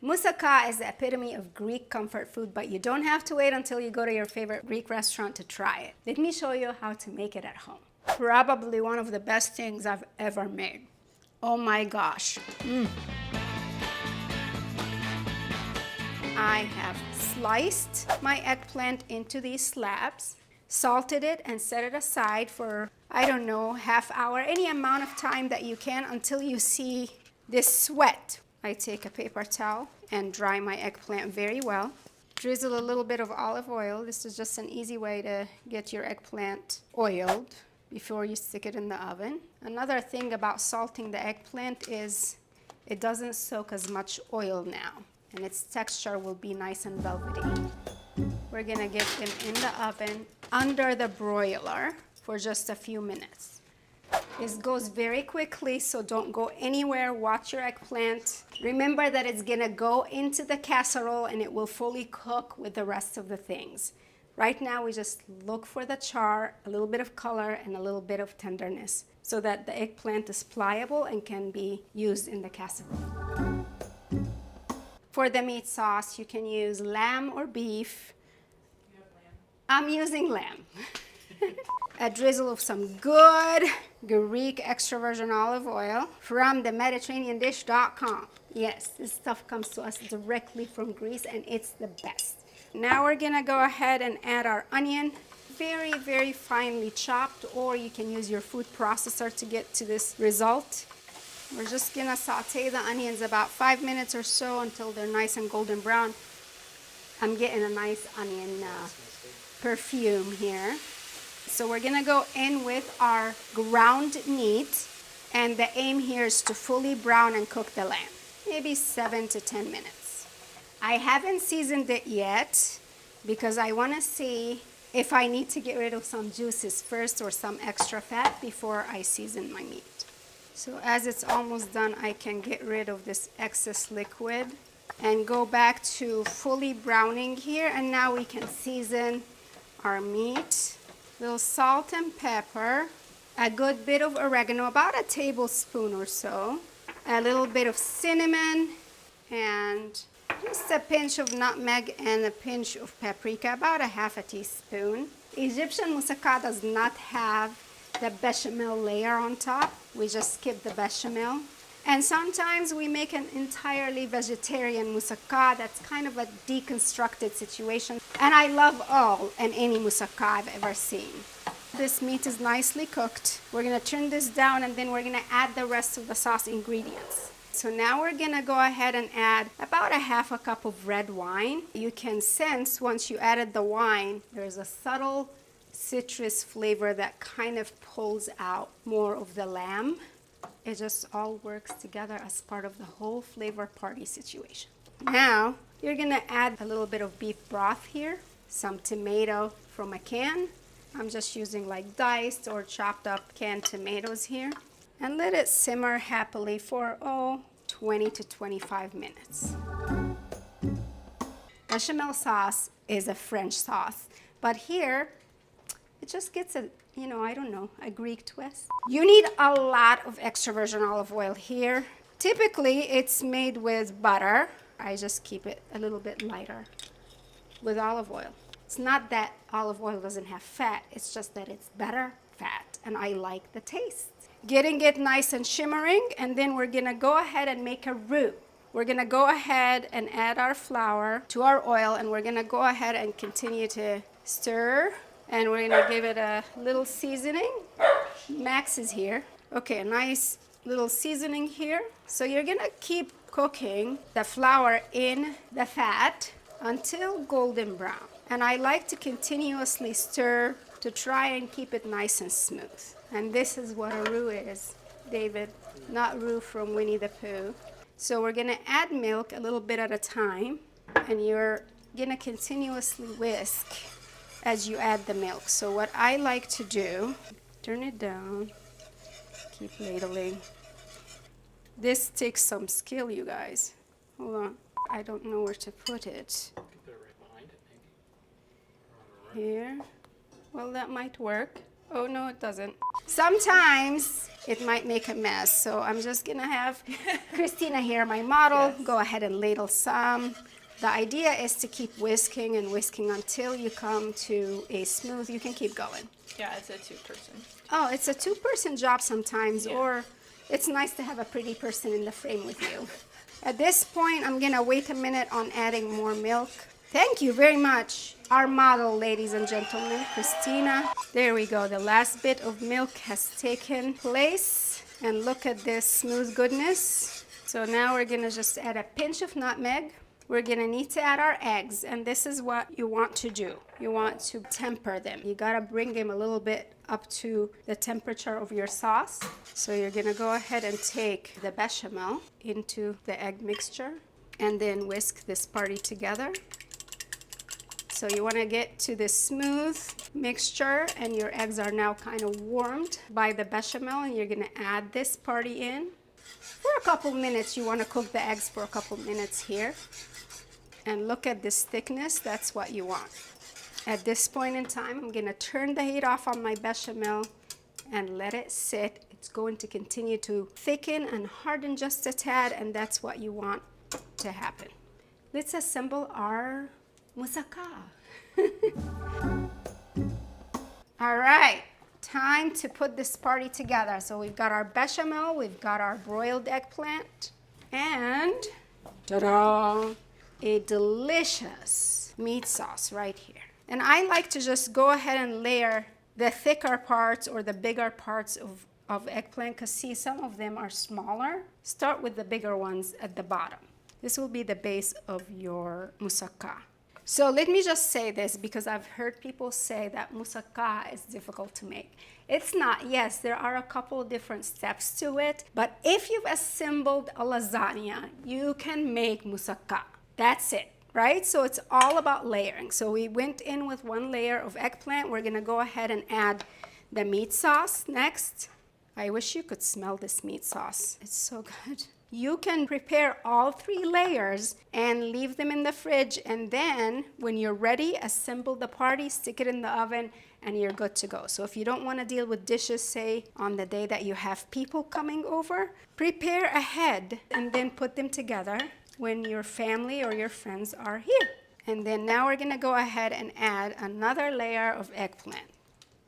Moussaka is the epitome of Greek comfort food, but you don't have to wait until you go to your favorite Greek restaurant to try it. Let me show you how to make it at home. Probably one of the best things I've ever made. Oh my gosh. I have sliced my eggplant into these slabs, salted it, and set it aside for, I don't know, half hour, any amount of time that you can until you see this sweat. I take a paper towel and dry my eggplant very well. Drizzle a little bit of olive oil. This is just an easy way to get your eggplant oiled before you stick it in the oven. Another thing about salting the eggplant is it doesn't soak as much oil now, and its texture will be nice and velvety. We're gonna get them in the oven under the broiler for just a few minutes. This goes very quickly, so don't go anywhere. Watch your eggplant. Remember that it's gonna go into the casserole and it will fully cook with the rest of the things. Right now, we just look for the char, a little bit of color, and a little bit of tenderness so that the eggplant is pliable and can be used in the casserole. For the meat sauce, you can use lamb or beef. You have lamb? I'm using lamb. A drizzle of some good Greek extra virgin olive oil from the MediterraneanDish.com. Yes, this stuff comes to us directly from Greece and it's the best. Now we're gonna go ahead and add our onion, very, very finely chopped, or you can use your food processor to get to this result. We're just gonna saute the onions about 5 minutes or so until they're nice and golden brown. I'm getting a nice onion perfume here. So we're gonna go in with our ground meat, and the aim here is to fully brown and cook the lamb, maybe 7 to 10 minutes. I haven't seasoned it yet because I wanna see if I need to get rid of some juices first or some extra fat before I season my meat. So as it's almost done, I can get rid of this excess liquid and go back to fully browning here, and now we can season our meat. Little salt and pepper, a good bit of oregano, about a tablespoon or so, a little bit of cinnamon, and just a pinch of nutmeg and a pinch of paprika, about a half a teaspoon. Egyptian moussaka does not have the bechamel layer on top. We just skip the bechamel. And sometimes we make an entirely vegetarian moussaka that's kind of a deconstructed situation. And I love all and any moussaka I've ever seen. This meat is nicely cooked. We're gonna turn this down and then we're gonna add the rest of the sauce ingredients. So now we're gonna go ahead and add about a half a cup of red wine. You can sense once you added the wine, there's a subtle citrus flavor that kind of pulls out more of the lamb. It just all works together as part of the whole flavor party situation. Now, you're gonna add a little bit of beef broth here, some tomato from a can. I'm just using like diced or chopped up canned tomatoes here. And let it simmer happily for, 20 to 25 minutes. Bechamel sauce is a French sauce, but here, it just gets a, a Greek twist. You need a lot of extra virgin olive oil here. Typically, it's made with butter. I just keep it a little bit lighter with olive oil. It's not that olive oil doesn't have fat, it's just that it's better fat, and I like the taste. Getting it nice and shimmering, and then we're gonna go ahead and make a roux. We're gonna go ahead and add our flour to our oil, and we're gonna go ahead and continue to stir. And we're gonna give it a little seasoning. Max is here. Okay, a nice little seasoning here. So you're gonna keep cooking the flour in the fat until golden brown. And I like to continuously stir to try and keep it nice and smooth. And this is what a roux is, David, not roux from Winnie the Pooh. So we're gonna add milk a little bit at a time, and you're gonna continuously whisk as you add the milk. So what I like to do, turn it down, keep ladling. This takes some skill, you guys. Hold on, I don't know where to put it. You can put it right behind it, maybe. Here, well, that might work. Oh no, it doesn't. Sometimes it might make a mess, so I'm just gonna have Christina here, my model, go ahead and ladle some. The idea is to keep whisking and whisking until you come to a smooth, you can keep going. Yeah, it's a two-person. Oh, it's a two-person job sometimes, or it's nice to have a pretty person in the frame with you. At this point, I'm gonna wait a minute on adding more milk. Thank you very much. Our model, ladies and gentlemen, Christina. There we go, the last bit of milk has taken place. And look at this smooth goodness. So now we're gonna just add a pinch of nutmeg. We're gonna need to add our eggs, and this is what you want to do. You want to temper them. You gotta bring them a little bit up to the temperature of your sauce. So you're gonna go ahead and take the bechamel into the egg mixture and then whisk this party together. So you wanna get to this smooth mixture, and your eggs are now kind of warmed by the bechamel, and you're gonna add this party in. For a couple minutes, you wanna cook the eggs for a couple minutes here. And look at this thickness, that's what you want. At this point in time, I'm gonna turn the heat off on my bechamel and let it sit. It's going to continue to thicken and harden just a tad, and that's what you want to happen. Let's assemble our moussaka. All right, time to put this party together. So we've got our bechamel, we've got our broiled eggplant, and ta-da! A delicious meat sauce right here. And I like to just go ahead and layer the thicker parts or the bigger parts of eggplant, because see, some of them are smaller. Start with the bigger ones at the bottom. This will be the base of your moussaka. So let me just say this, because I've heard people say that moussaka is difficult to make. It's not. Yes, there are a couple of different steps to it, but if you've assembled a lasagna, you can make moussaka. That's it, right? So it's all about layering. So we went in with one layer of eggplant. We're gonna go ahead and add the meat sauce next. I wish you could smell this meat sauce. It's so good. You can prepare all 3 layers and leave them in the fridge, and then when you're ready, assemble the party, stick it in the oven, and you're good to go. So if you don't want to deal with dishes, say on the day that you have people coming over, prepare ahead and then put them together when your family or your friends are here. And then now we're gonna go ahead and add another layer of eggplant.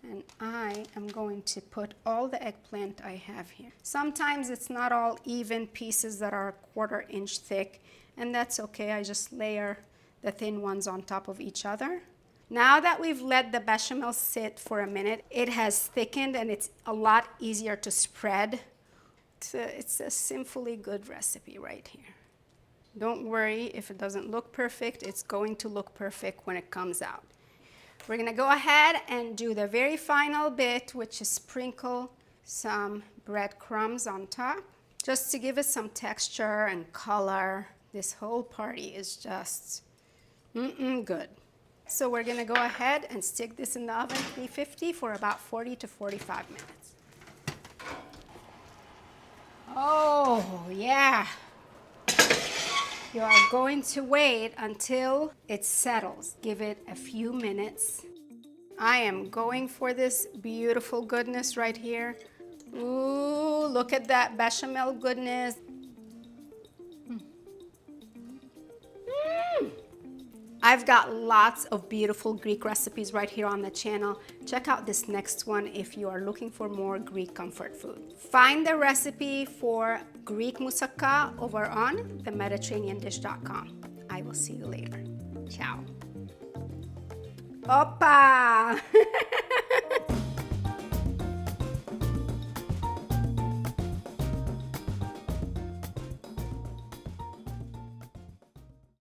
And I am going to put all the eggplant I have here. Sometimes it's not all even pieces that are 1/4 inch thick, and that's okay. I just layer the thin ones on top of each other. Now that we've let the bechamel sit for a minute, it has thickened and it's a lot easier to spread. It's a sinfully good recipe right here. Don't worry if it doesn't look perfect. It's going to look perfect when it comes out. We're gonna go ahead and do the very final bit, which is sprinkle some breadcrumbs on top, just to give it some texture and color. This whole party is just good. So we're gonna go ahead and stick this in the oven 350 for about 40 to 45 minutes. Oh, yeah. You are going to wait until it settles. Give it a few minutes. I am going for this beautiful goodness right here. Ooh, look at that bechamel goodness. I've got lots of beautiful Greek recipes right here on the channel. Check out this next one if you are looking for more Greek comfort food. Find the recipe for Greek moussaka over on themediterraneandish.com. I will see you later. Ciao. Opa!